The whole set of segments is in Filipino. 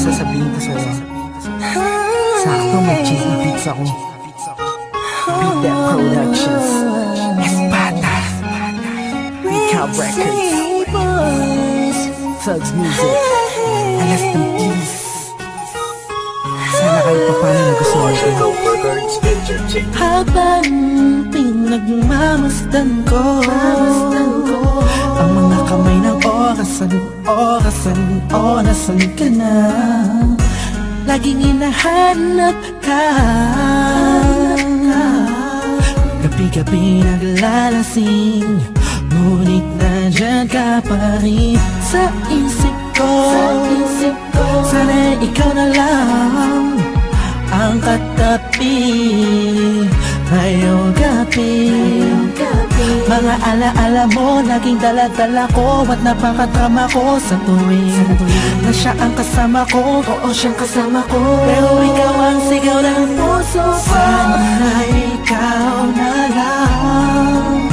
sasabihin ko sa'yo. Sakto mag-chill beats ako. Beat That Productions, Espada, Recap Records, Thugs Music, Alas ng Peace. Sana kayo pa paano nagustuhan ko. Habang pinagmamasdan ko ang mga kamay ng orasan, nasan ka na? Laging hinahanap ka, gabi-gabi naglalasing, ngunit nandyan ka pa rin sa isip ko. Sana ikaw na lang ang katabi ngayong gabi. Mga alaala mo laging dala-dala ko, at napakadrama ko sa tuwing na siya ang kasama ko. Oo, siyang kasama ko, pero ikaw ang sigaw ng puso ko. Sana ikaw na lang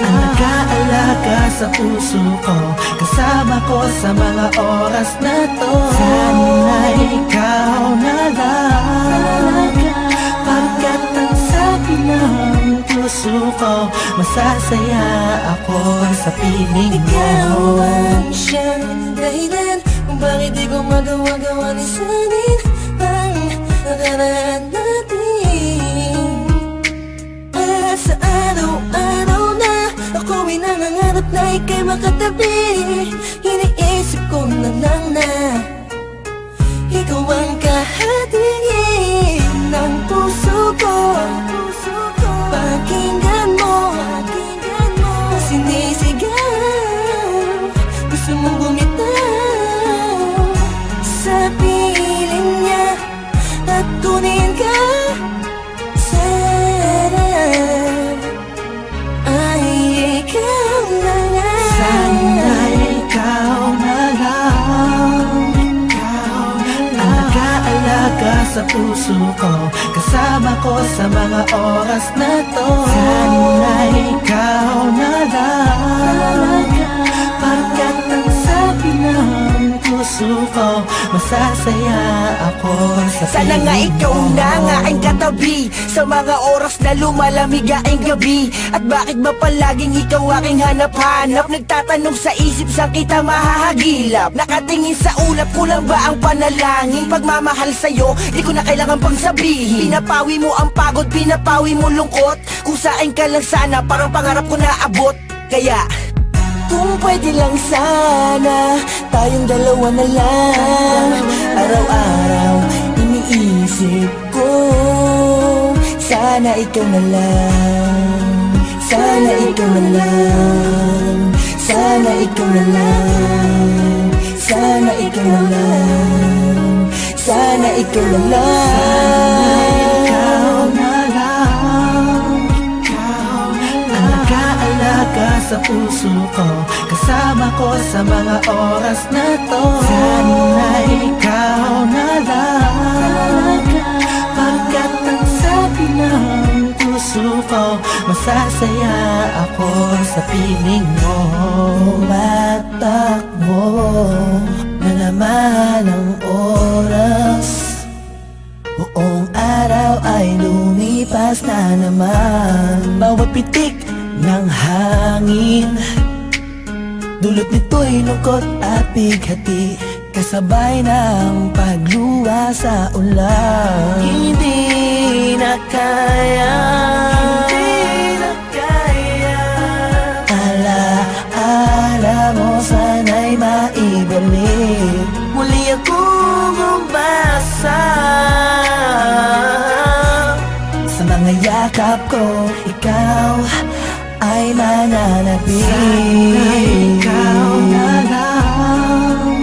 ang nag-aalaga sa puso ko, kasama ko sa mga oras na to. Sana ikaw na lang, pagkat ang sabi ng puso ko, masasaya ako sa piling mo. Ikaw ang siyang dahilan kung bakit di ko magawa-gawa ni sanin ang nakaraan natin. At sa araw-araw na ako'y nangangarap na ika'y makatabi, iniisip ko na lang na ikaw ang kahatingin ng puso ko. Pakinggan mo ang sinisigaw, gusto mong bumitaw sa piling niya at kunin ka. Sana ay ikaw na lang. Sana ikaw na lang ang nag-aalaga sa puso ko, kasama ko sa mga oras na to. Sana ikaw na lang, pagkat ang sabi ng puso ko, masasaya ako sa piling mo. Sana nga ikaw na nga ang katabi sa mga oras na lumalamig ang gabi. At bakit ba palaging ikaw aking hanap-hanap? Nagtatanong sa isip, saan kita mahahagilap? Nakatingin sa ulap, kulang ba ang panalangin? Pagmamahal sa'yo, di ko na kailangan pang sabihin. Pinapawi mo ang pagod, pinapawi mo lungkot. Kung saan ka lang sana, parang pangarap ko naabot. Kaya kung pwede lang sana, tayong dalawa na lang. Araw-araw iniisip ko, sana ikaw na lang. Sana ikaw na lang. Sana ikaw na lang. Sana ikaw na lang. Sana ikaw na lang. Ikaw na lang ang nag-aalaga sa puso ko, kasama ko sa mga oras na to. Sana ikaw na lang, pagkat ang sabi ng puso ko, masasaya ako sa piling mo. Tumatakbo na naman ang oras, buong araw ay lumipas na naman. Bawat pitik ng hangin, dulot nito'y lungkot at bighati, kasabay ng pagluwa sa ulan. Hindi na kaya, ala-ala mo sana'y maibalik. Muli akong umasa sa mga yakap ko, ikaw ay mananatili. Sana ikaw na lang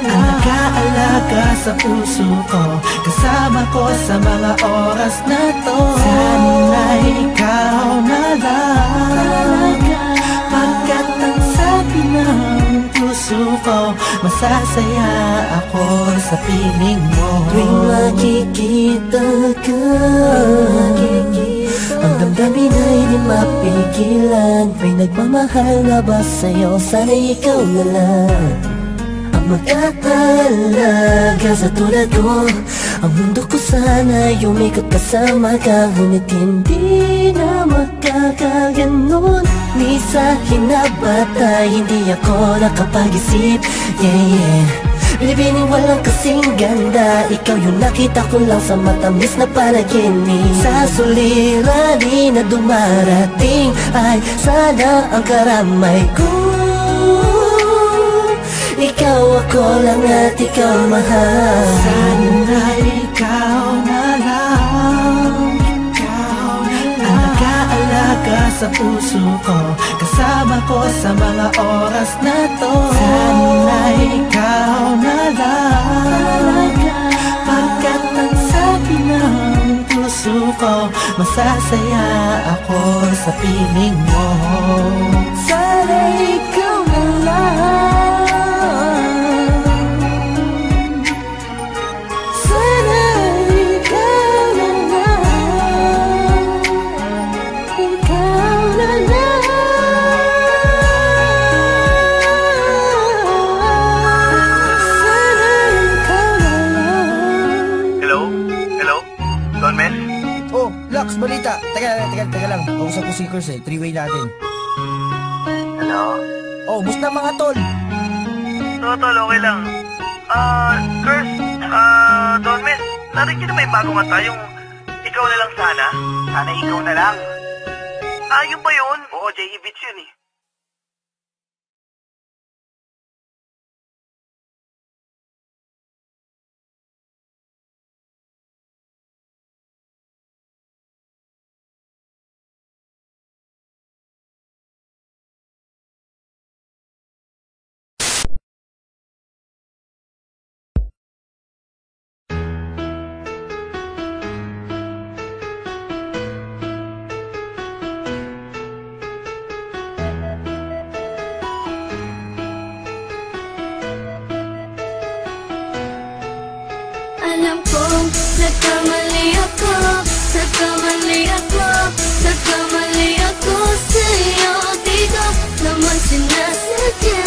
ang nag-aalaga sa puso ko, kasama ko sa mga oras na to. Sana ikaw na lang, pagkat ang sabi ng puso ko, masasaya ako sa piling mo. Tuwing makikita ka, ang damdamin ay di mapigilan. May nagmamahal na ba sa'yo? Sana ikaw na lang ang mag-aalaga sa tulad ko. Ang mundo ko sana umikot kasama ka, ngunit hindi na magkakaganon. Ni sa hinabatay, hindi ako nakapag-isip. Binibining walang kasing ganda, ikaw yung nakita ko lang sa matamis na panaginip. Sa suliranin na dumarating ay sana ang karamay ko. Ikaw ako lang at ikaw mahal. Sana ikaw na lang, ang nag-aalaga sa puso ko, kasama ko sa mga oras na to. Sana ikaw na lang, pagkat ang sabi ng puso ko, masasaya ako sa piling mo. Sana ikaw na lang, sana ikaw na lang, ikaw na lang, sana ikaw na lang. Hello? Hello? Don Mel? Oh, Lux, balita. Teka lang. Kausap ko si Kurs eh. Three-way natin. Hello? Oh, musta mga tol? Tol, okay lang. Kurs, Don Mel, narinig niyo na may bagong kanta yung Ikaw na lang sana? Sana ikaw na lang. Yun ba yun? Oo, J.E. Beats yun eh. Alam kong nagkamali ako, nagkamali ako, nagkamali ako sa'yo. Di ko naman sinasadya.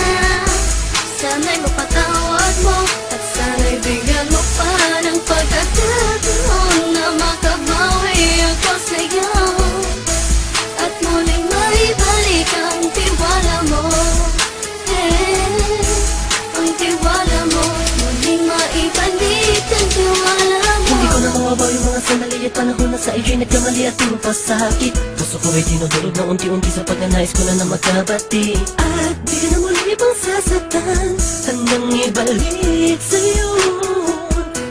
Sana'y mapatawad mo at sana'y bigyan mo pa ng pagkakataon na makabawi ako sa'yo at muling maibalik ang tiwala mo. Ang tiwala mo, muling maibalik ang tiwala mo. Hindi ko na mababaw yung mga sandali at panahon na sa iyo'y nagkamali at di mo pasakit. Puso ko ay dinudulog na unti-unti sa pagkanais ko na magkabati. At di ka na muli pang sasaktan, handang ibalik sa'yo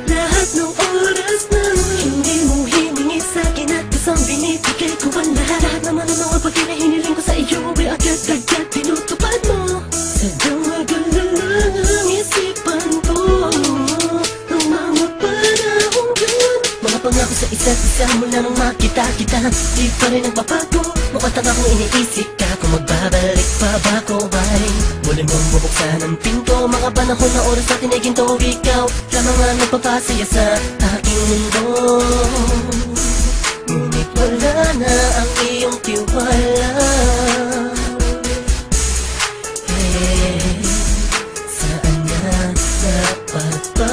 lahat ng oras na hindi mo hiningi sa'kin at kusang binibigay ko ang lahat naman ng mga pagkain na hiniling ko sa iyo ay agad-agad tinutupad mo. Sadyang magulo lang isipan ko nung mga panahon yun. Mga pangako sa isa't isa mula nung makita kita, di pa rin nagbabago. Mukhang akong iniisip ka kung magbabalik pa ba ko ay muli mong bubuksan ang pinto. Mga panahon na oras natin ay ginto, ikaw lamang ang nagpapasaya sa aking mundo. Ngunit wala na ang iyong tiwala. Saan na dapat ba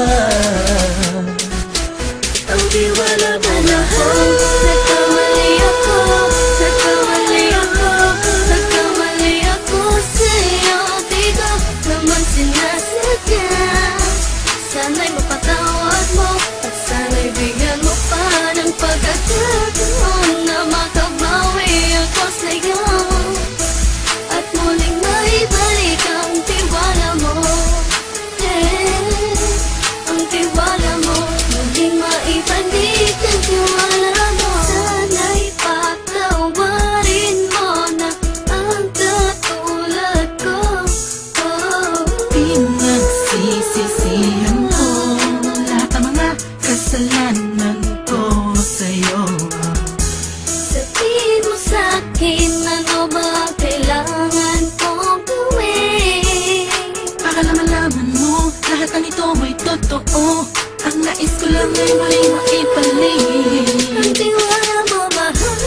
ang tiwala mo mahal? Nagkamali ako, nagkamali ako, nagkamali ako sa'yo. Di ko naman sinasadya. Sana'y mapatawad mo at sana'y bigyan mo pa ng pagkakataon na makabawi ako sa'yo at muling maibalik ang tiwala mo. Ang tiwala mo, muling maibalik ang tiwala mo. Sana'y patawarin mo na ang katulad ko. Pinagsisisihan ko lahat ng mga kasalanan ko sa'yo. Sabihin mo sa'kin ano ba ang kailangan kong gawin. Para malaman mo lahat ng ito ay totoo. Ang nais ko lang ay muling maibalik Ang tiwala mo mahal.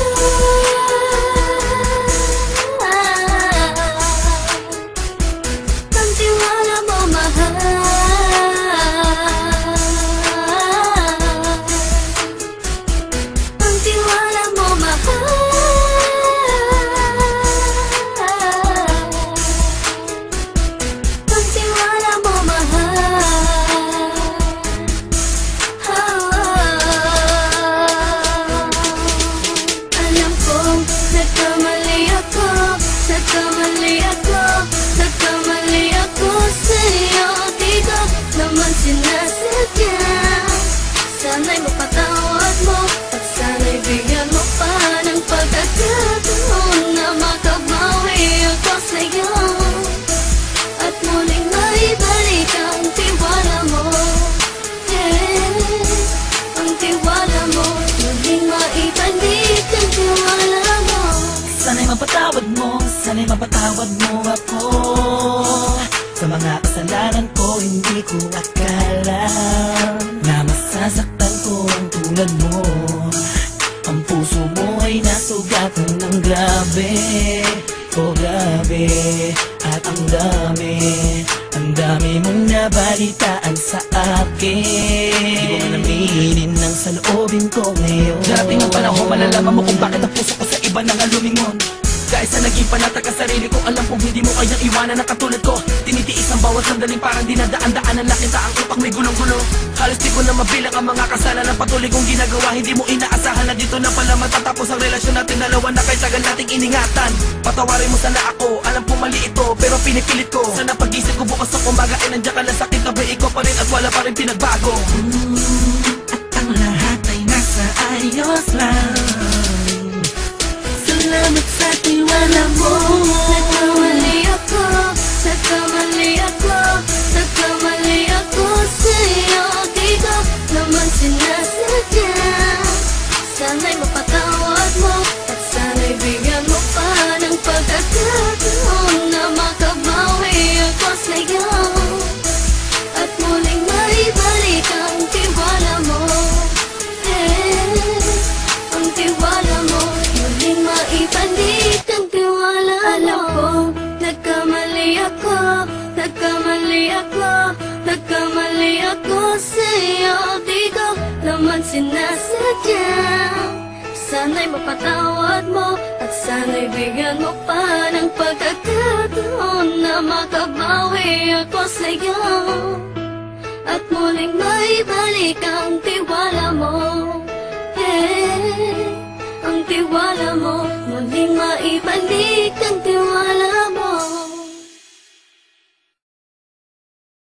Ang tiwala mo mahal. naman sinasadya. Sana'y mapatawad mo at sana'y bigyan mo pa ng pagkakataon na makabawi ako sa'yo at muling maibalik ang tiwala mo. Ang tiwala mo, muling maibalik ang tiwala mo. Sana'y mapatawad mo ako sa mga kasalanan ko. Hindi ko akala na masasaktan ko ang tulad mo. Ang puso mo ay nasugatan ng grabe, oh grabe. At ang dami mong nabalitaan sa akin. Di ko man aminin ang saloobin ko ngayon. Darating ang panahon, malalaman mo kung bakit ang puso ko sa iba nang alumingon. Dahil sa naging panatag ka sarili ko, alam kong hindi mo kayang iwanan na katulad ko. Tinitiis ang bawat sandaling parang dinadaan-daanan lang kita. Ang utak may gulong-gulo. Halos di ko na mabilang ang mga kasalanan patuloy kong ginagawa. Hindi mo inaasahan na dito na pala matatapos ang relasyon natin dalawa na kahit tagal nating iningatan. Patawarin mo sana ako, alam kong mali ito pero pinipilit ko. Sana pag-isip ko bukas ng kumbaga ay nandiyan ka na sakit na ba ikaw pa rin at wala pa rin pinagbago. At ang lahat ay nasa ayos lang. Salamat sa tiwala mo. Nagkamali ako, nagkamali ako, nagkamali ako sa'yo. Di ko naman sinasadya. Sana'y mapatawad mo at sana'y bigyan mo pa ng pagkakataon na makabawi ako sa'yo at muling maibalik ang tiwala mo. Ang tiwala mo, muling maibalik ang tiwala mo. Alam ko, nagkamali ako, nagkamali ako, nagkamali ako sa'yo. Di ko naman sinasadya. Sana'y mapatawad mo at sana'y bigyan mo pa ng pagkakataon na makabawi ako sa'yo at muling maibalik ang tiwala mo. Ang tiwala mo, muling maibalik ang tiwala